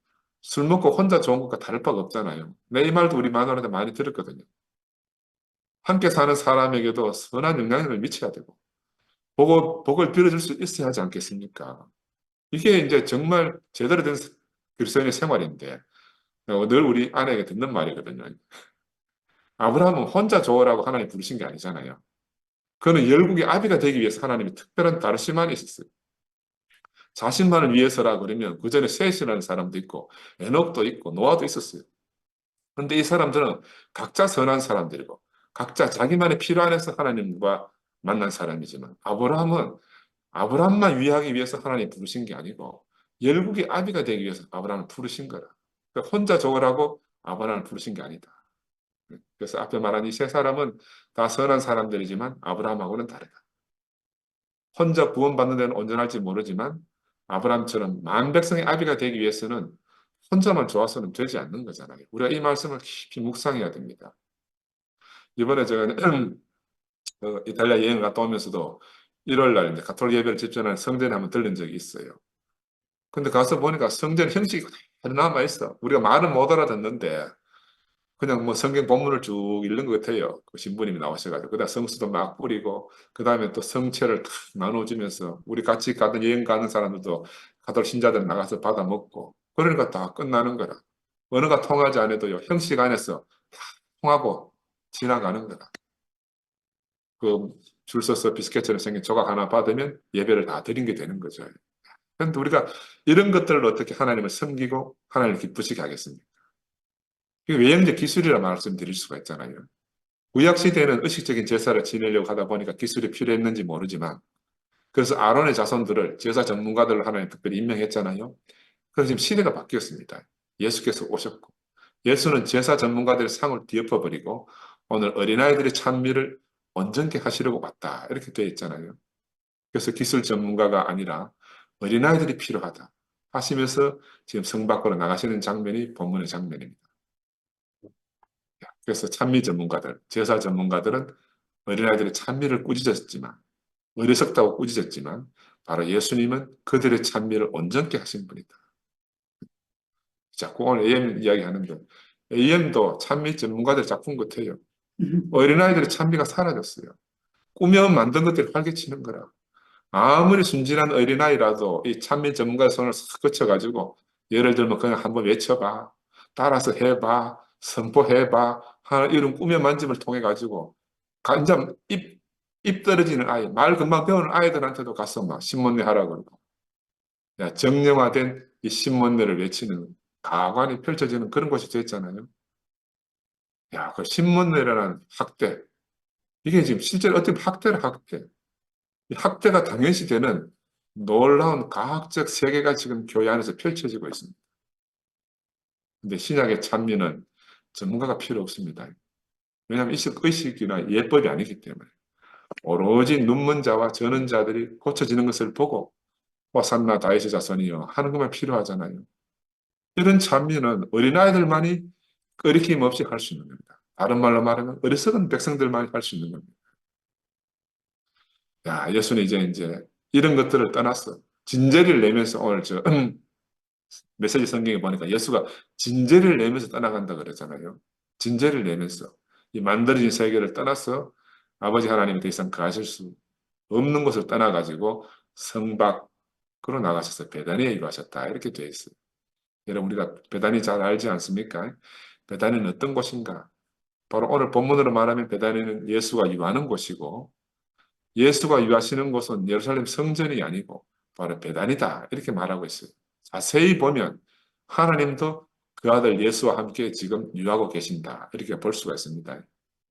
[SPEAKER 1] 술 먹고 혼자 좋은 것과 다를 바가 없잖아요. 내 이 말도 우리 마누라한테 많이 들었거든요. 함께 사는 사람에게도 선한 영향력을 미쳐야 되고 복을 빌어줄 수 있어야 하지 않겠습니까? 이게 이제 정말 제대로 된 그리스도인의 생활인데 늘 우리 아내에게 듣는 말이거든요. 아브라함은 혼자 좋으라고 하나님 부르신 게 아니잖아요. 그는 열국의 아비가 되기 위해서 하나님이 특별한 다르시만이 있었어요. 자신만을 위해서라 그러면 그 전에 셋이라는 사람도 있고 에녹도 있고 노아도 있었어요. 그런데 이 사람들은 각자 선한 사람들이고 각자 자기만의 필요 안에서 하나님과 만난 사람이지만 아브라함만 위하기 위해서 하나님 부르신 게 아니고 열국의 아비가 되기 위해서 아브라함을 부르신 거라. 그러니까 혼자 좋으라고 아브라함을 부르신 게 아니다. 그래서 앞에 말한 이 세 사람은 다 선한 사람들이지만 아브라함하고는 다르다. 혼자 구원받는 데는 온전할지 모르지만 아브라함처럼 만 백성의 아비가 되기 위해서는 혼자만 좋아서는 되지 않는 거잖아요. 우리가 이 말씀을 깊이 묵상해야 됩니다. 이번에 제가 이탈리아 여행을 갔다 오면서도 1월 날 이제 가톨릭 예배를 집전하는 성전에 한번 들른 적이 있어요. 근데 가서 보니까 성전 형식이 그대로 남아 있어. 우리가 말은 못 알아듣는데 그냥 뭐 성경 본문을 쭉 읽는 것 같아요. 그 신부님이 나오셔가지고. 그다음 성수도 막 뿌리고, 그 다음에 또 성체를 탁 나눠주면서, 우리 같이 가던 여행 가는 사람들도 가톨 신자들 나가서 받아 먹고, 그러니까 다 끝나는 거라. 언어가 통하지 않아도요, 형식 안에서 다 통하고 지나가는 거라. 그 줄 서서 비스켓처럼 생긴 조각 하나 받으면 예배를 다 드린 게 되는 거죠. 그런데 우리가 이런 것들을 어떻게 하나님을 섬기고 하나님을 기쁘시게 하겠습니까? 이게 외형적 기술이라 말씀드릴 수가 있잖아요. 구약 시대에는 의식적인 제사를 지내려고 하다 보니까 기술이 필요했는지 모르지만 그래서 아론의 자손들을 제사 전문가들로 하나님 특별히 임명했잖아요. 그래서 지금 시대가 바뀌었습니다. 예수께서 오셨고 예수는 제사 전문가들의 상을 뒤엎어버리고 오늘 어린아이들의 찬미를 온전케 하시려고 왔다. 이렇게 되어 있잖아요. 그래서 기술 전문가가 아니라 어린아이들이 필요하다 하시면서 지금 성 밖으로 나가시는 장면이 본문의 장면입니다. 그래서 찬미 전문가들, 제사 전문가들은 어린아이들의 찬미를 꾸짖었지만, 어리석다고 꾸짖었지만, 바로 예수님은 그들의 찬미를 온전케 하신 분이다. 자, 오늘 AM 이야기 하는데, AM도 찬미 전문가들 작품 같아요. 어린아이들의 찬미가 사라졌어요. 꾸며 만든 것들이 활개치는 거라. 아무리 순진한 어린아이라도 이 찬미 전문가의 손을 싹 거쳐가지고, 예를 들면 그냥 한번 외쳐봐, 따라서 해봐, 선포해봐, 하는 이런 꾸며 만짐을 통해 가지고 간장 입 떨어지는 아이, 말 금방 배우는 아이들한테도 가서 막 신문내 하라고 그러고, 야, 정령화된 이 신문내를 외치는 가관이 펼쳐지는 그런 것이 됐잖아요. 야, 그 신문내라는 학대, 이게 지금 실제로 어떻게 보면 학대를 학대. 이 학대가 당연시 되는 놀라운 과학적 세계가 지금 교회 안에서 펼쳐지고 있습니다. 근데 신약의 찬미는 전문가가 필요 없습니다. 왜냐하면 의식이나 예법이 아니기 때문에. 오로지 눈먼 자와 저는 자들이 고쳐지는 것을 보고 호산나 다윗의 자손이여 하는 것만 필요하잖아요. 이런 찬미는 어린아이들만이 거리낌 없이 할 수 있는 겁니다. 다른 말로 말하면 어리석은 백성들만이 할 수 있는 겁니다. 야, 예수는 이제 이런 것들을 떠났어. 진제를 내면서 오늘 메시지 성경에 보니까 예수가 진제를 내면서 떠나간다 그러잖아요. 진제를 내면서 이 만들어진 세계를 떠나서 아버지 하나님이 더 이상 가실 수 없는 곳을 떠나가지고 성 밖으로 나가셔서 베다니에 이루하셨다. 이렇게 되어 있어요. 여러분 우리가 베다니 잘 알지 않습니까? 베다니는 어떤 곳인가? 바로 오늘 본문으로 말하면 베다니는 예수가 유하는 곳이고 예수가 유하시는 곳은 예루살렘 성전이 아니고 바로 베다니다. 이렇게 말하고 있어요. 자세히 보면 하나님도 그 아들 예수와 함께 지금 유하고 계신다. 이렇게 볼 수가 있습니다.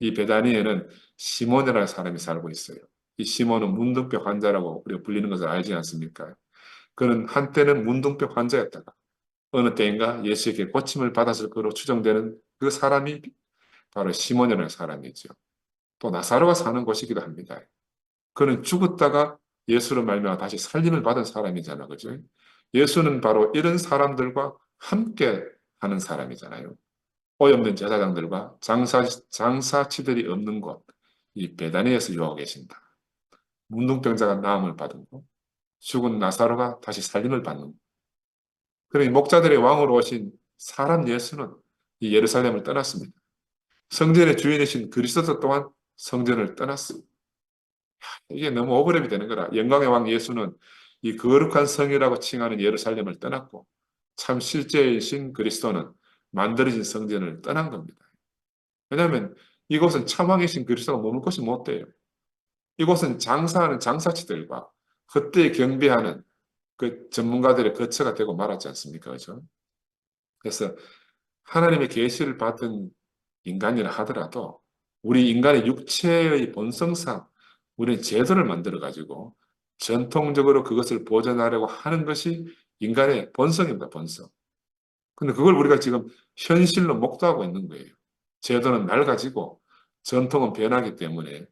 [SPEAKER 1] 이 베다니에는 시몬이라는 사람이 살고 있어요. 이 시몬은 문둥병 환자라고 우리가 불리는 것을 알지 않습니까? 그는 한때는 문둥병 환자였다가 어느 때인가 예수에게 고침을 받았을 거로 추정되는 그 사람이 바로 시몬이라는 사람이죠. 또 나사로가 사는 곳이기도 합니다. 그는 죽었다가 예수를 말미암아 다시 살림을 받은 사람이잖아, 그죠? 예수는 바로 이런 사람들과 함께 하는 사람이잖아요. 어이없는 제사장들과 장사치들이 없는 곳, 이 베다니에서 유하고 계신다. 문둥병자가 나음을 받은 것, 죽은 나사로가 다시 살림을 받는 것. 그러니 목자들의 왕으로 오신 사람 예수는 이 예루살렘을 떠났습니다. 성전의 주인이신 그리스도 또한 성전을 떠났습니다. 이게 너무 오버랩이 되는 거라. 영광의 왕 예수는 이 거룩한 성이라고 칭하는 예루살렘을 떠났고 참 실제이신 그리스도는 만들어진 성전을 떠난 겁니다. 왜냐하면 이곳은 참왕이신 그리스도가 머물 곳이 못 돼요. 이곳은 장사하는 장사치들과 헛되이 경배하는 그 전문가들의 거처가 되고 말았지 않습니까? 그죠? 그래서 하나님의 계시를 받은 인간이라 하더라도 우리 인간의 육체의 본성상 우리는 제도를 만들어 가지고 전통적으로 그것을 보존하려고 하는 것이 인간의 본성입니다, 본성. 근데 그걸 우리가 지금 현실로 목도하고 있는 거예요. 제도는 낡아지고 전통은 변하기 때문에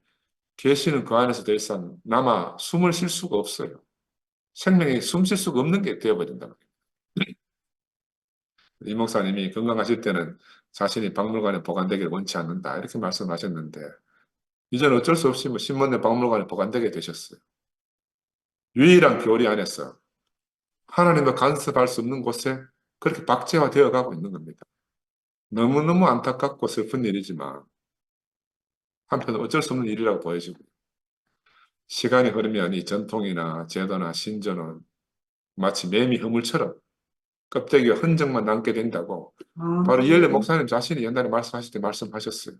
[SPEAKER 1] 계시는 그 안에서 더 이상 남아 숨을 쉴 수가 없어요. 생명이 숨 쉴 수가 없는 게 되어버린다 말이에요. 이 목사님이 건강하실 때는 자신이 박물관에 보관되기를 원치 않는다 이렇게 말씀하셨는데 이제는 어쩔 수 없이 뭐 신문에 박물관에 보관되게 되셨어요. 유일한 교리 안에서 하나님도 간섭할 수 없는 곳에 그렇게 박제화되어 가고 있는 겁니다. 너무너무 안타깝고 슬픈 일이지만 한편은 어쩔 수 없는 일이라고 보여지고 시간이 흐르면 이 전통이나 제도나 신조는 마치 매미 허물처럼 껍데기와 흔적만 남게 된다고 바로 이엘레 목사님 자신이 옛날에 말씀하실 때 말씀하셨어요.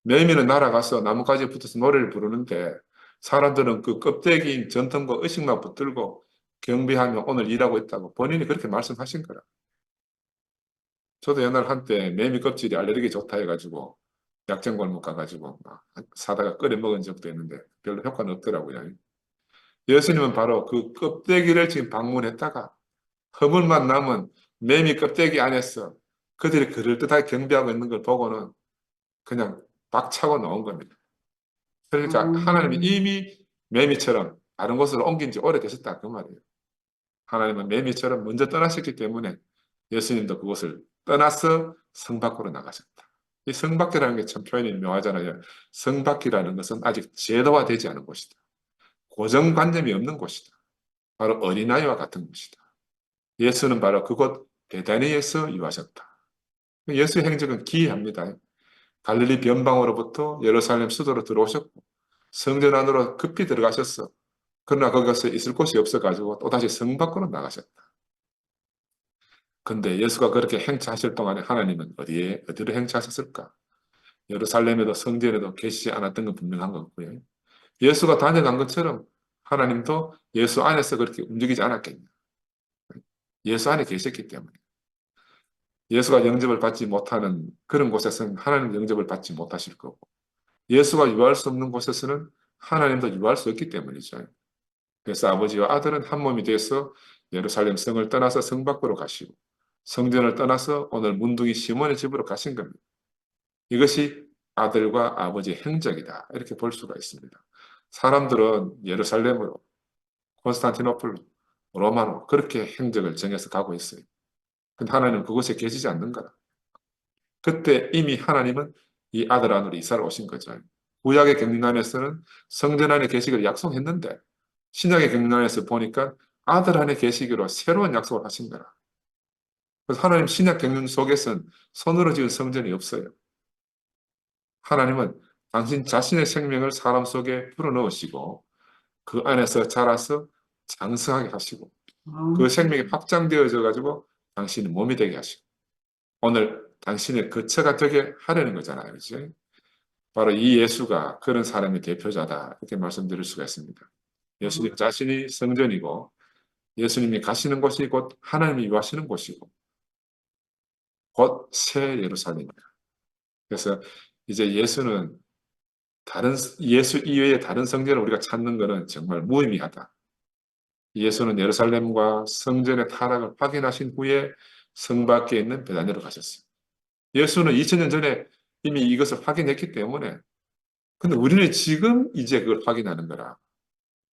[SPEAKER 1] 매미는 날아가서 나뭇가지에 붙어서 노래를 부르는데 사람들은 그 껍데기인 전통과 의식만 붙들고 경배하며 오늘 일하고 있다고 본인이 그렇게 말씀하신 거라. 저도 옛날 한때 매미 껍질이 알레르기 좋다 해가지고 약정 골목 가가지고 막 사다가 끓여 먹은 적도 있는데 별로 효과는 없더라고요. 예수님은 바로 그 껍데기를 지금 방문했다가 허물만 남은 매미 껍데기 안에서 그들이 그럴듯하게 경배하고 있는 걸 보고는 그냥 박차고 나온 겁니다. 그러니까 하나님이 이미 매미처럼 다른 곳으로 옮긴 지 오래되셨다 그 말이에요. 하나님은 매미처럼 먼저 떠나셨기 때문에 예수님도 그곳을 떠나서 성 밖으로 나가셨다. 이 성 밖이라는 게 참 표현이 묘하잖아요. 성 밖이라는 것은 아직 제도화되지 않은 곳이다. 고정관념이 없는 곳이다. 바로 어린아이와 같은 곳이다. 예수는 바로 그곳 베다니에서 유하셨다. 예수의 행적은 기이합니다. 갈릴리 변방으로부터 예루살렘 수도로 들어오셨고 성전 안으로 급히 들어가셨어. 그러나 거기서 있을 곳이 없어가지고 또다시 성 밖으로 나가셨다. 근데 예수가 그렇게 행차하실 동안에 하나님은 어디로 행차하셨을까? 예루살렘에도 성전에도 계시지 않았던 건 분명한 거고요. 예수가 다녀간 것처럼 하나님도 예수 안에서 그렇게 움직이지 않았겠냐. 예수 안에 계셨기 때문에. 예수가 영접을 받지 못하는 그런 곳에서는 하나님 영접을 받지 못하실 거고 예수가 유할 수 없는 곳에서는 하나님도 유할 수 없기 때문이죠. 그래서 아버지와 아들은 한 몸이 돼서 예루살렘 성을 떠나서 성 밖으로 가시고 성전을 떠나서 오늘 문둥이 시몬의 집으로 가신 겁니다. 이것이 아들과 아버지의 행적이다. 이렇게 볼 수가 있습니다. 사람들은 예루살렘으로, 콘스탄티노플로, 로마로 그렇게 행적을 정해서 가고 있어요. 근데 하나님은 그곳에 계시지 않는 거다. 그때 이미 하나님은 이 아들 안으로 이사를 오신 거죠. 구약의 경륜안에서는 성전 안에 계시기를 약속했는데 신약의 경륜안에서 보니까 아들 안에 계시기로 새로운 약속을 하신 거라. 그래서 하나님 신약 경륜 속에서는 손으로 지은 성전이 없어요. 하나님은 당신 자신의 생명을 사람 속에 불어넣으시고 그 안에서 자라서 장성하게 하시고 그 생명이 확장되어져 가지고 당신의 몸이 되게 하시고 오늘 당신의 거처가 되게 하려는 거잖아요. 그렇지? 바로 이 예수가 그런 사람의 대표자다. 이렇게 말씀드릴 수가 있습니다. 예수님 자신이 성전이고 예수님이 가시는 곳이 곧 하나님이 유하시는 곳이고 곧 새 예루살렘이다. 그래서 이제 예수 이외의 다른 성전을 우리가 찾는 것은 정말 무의미하다. 예수는 예루살렘과 성전의 타락을 확인하신 후에 성 밖에 있는 베다니로 가셨어요. 예수는 2000년 전에 이미 이것을 확인했기 때문에 근데 우리는 지금 이제 그걸 확인하는 거라.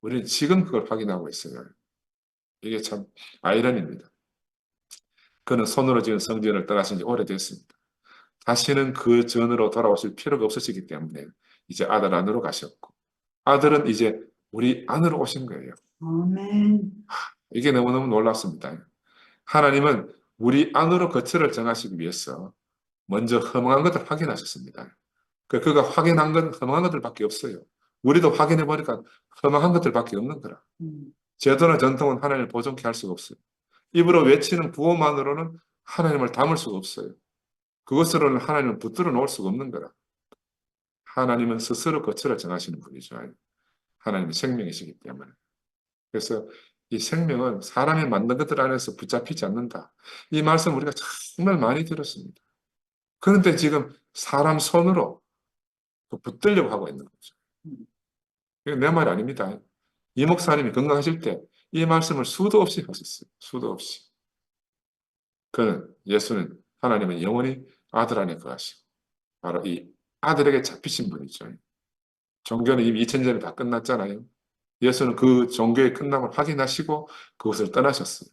[SPEAKER 1] 우리는 지금 그걸 확인하고 있어요. 이게 참 아이러니입니다. 그는 손으로 지은 성전을 떠나신 지 오래됐습니다. 다시는 그 전으로 돌아오실 필요가 없으시기 때문에 이제 아들 안으로 가셨고 아들은 이제 우리 안으로 오신 거예요.
[SPEAKER 2] 아멘.
[SPEAKER 1] 이게 너무너무 놀랍습니다. 하나님은 우리 안으로 거처를 정하시기 위해서 먼저 허망한 것을 확인하셨습니다. 그가 확인한 건 허망한 것들밖에 없어요. 우리도 확인해 보니까 허망한 것들밖에 없는 거라. 제도나 전통은 하나님을 보존케 할 수가 없어요. 입으로 외치는 구호만으로는 하나님을 담을 수가 없어요. 그것으로는 하나님은 붙들어 놓을 수가 없는 거라. 하나님은 스스로 거처를 정하시는 분이죠. 하나님은 생명이시기 때문에. 그래서 이 생명은 사람이 만든 것들 안에서 붙잡히지 않는다. 이 말씀 우리가 정말 많이 들었습니다. 그런데 지금 사람 손으로 붙들려고 하고 있는 거죠. 이게 내 말이 아닙니다. 이 목사님이 건강하실 때 이 말씀을 수도 없이 하셨어요. 수도 없이. 그는 예수는 하나님은 영원히 아들 안에 거하시고 바로 이 아들에게 잡히신 분이죠. 종교는 이미 2000년에 다 끝났잖아요. 예수는 그 종교의 끝남을 확인하시고 그것을 떠나셨어요.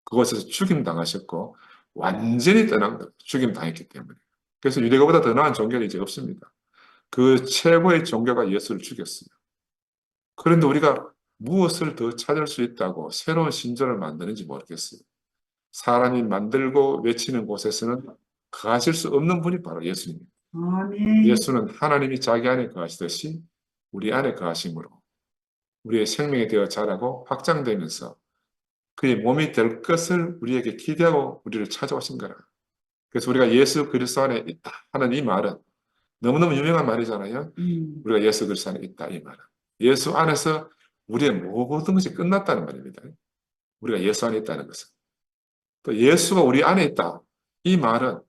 [SPEAKER 1] 그것에서 죽임 당하셨고 완전히 떠난 거예요. 죽임 당했기 때문에. 그래서 유대교보다 더 나은 종교는 이제 없습니다. 그 최고의 종교가 예수를 죽였어요. 그런데 우리가 무엇을 더 찾을 수 있다고 새로운 신조를 만드는지 모르겠어요. 사람이 만들고 외치는 곳에서는 거하실 수 없는 분이 바로 예수님입니다.
[SPEAKER 2] 아멘.
[SPEAKER 1] 예수는 하나님이 자기 안에 거하시듯이 우리 안에 거하심으로 우리의 생명이 되어 자라고 확장되면서 그의 몸이 될 것을 우리에게 기대하고 우리를 찾아오신 거라. 그래서 우리가 예수 그리스도 안에 있다 하는 이 말은 너무너무 유명한 말이잖아요. 우리가 예수 그리스도 안에 있다 이 말은. 예수 안에서 우리의 모든 것이 끝났다는 말입니다. 우리가 예수 안에 있다는 것은. 또 예수가 우리 안에 있다. 이 말은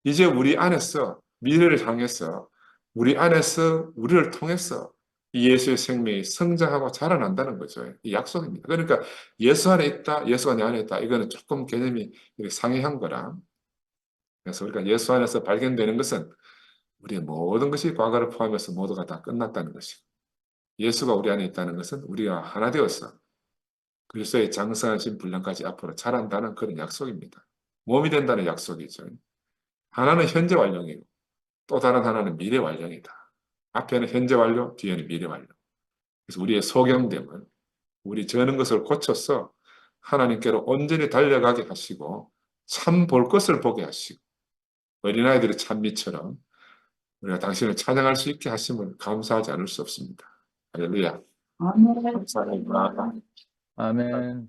[SPEAKER 1] 이제 우리 안에서 미래를 향해서 우리 안에서 우리를 통해서 이 예수의 생명이 성장하고 자라난다는 거죠. 이 약속입니다. 그러니까 예수 안에 있다, 예수가 내 안에 있다. 이거는 조금 개념이 상이한 거라. 그래서 우리가 예수 안에서 발견되는 것은 우리의 모든 것이 과거를 포함해서 모두가 다 끝났다는 것이고 예수가 우리 안에 있다는 것은 우리가 하나 되어서 그리스도의 장성하신 분량까지 앞으로 자란다는 그런 약속입니다. 몸이 된다는 약속이죠. 하나는 현재 완료이고 또 다른 하나는 미래 완료이다. 앞에는 현재 완료, 뒤에는 미래 완료. 그래서 우리의 소경됨은 우리 저는 것을 고쳐서 하나님께로 온전히 달려가게 하시고 참 볼 것을 보게 하시고 어린아이들의 찬미처럼 우리가 당신을 찬양할 수 있게 하심을 감사하지 않을 수 없습니다. 할렐루야.
[SPEAKER 2] 아멘.
[SPEAKER 1] 감사합니다.
[SPEAKER 3] 아멘.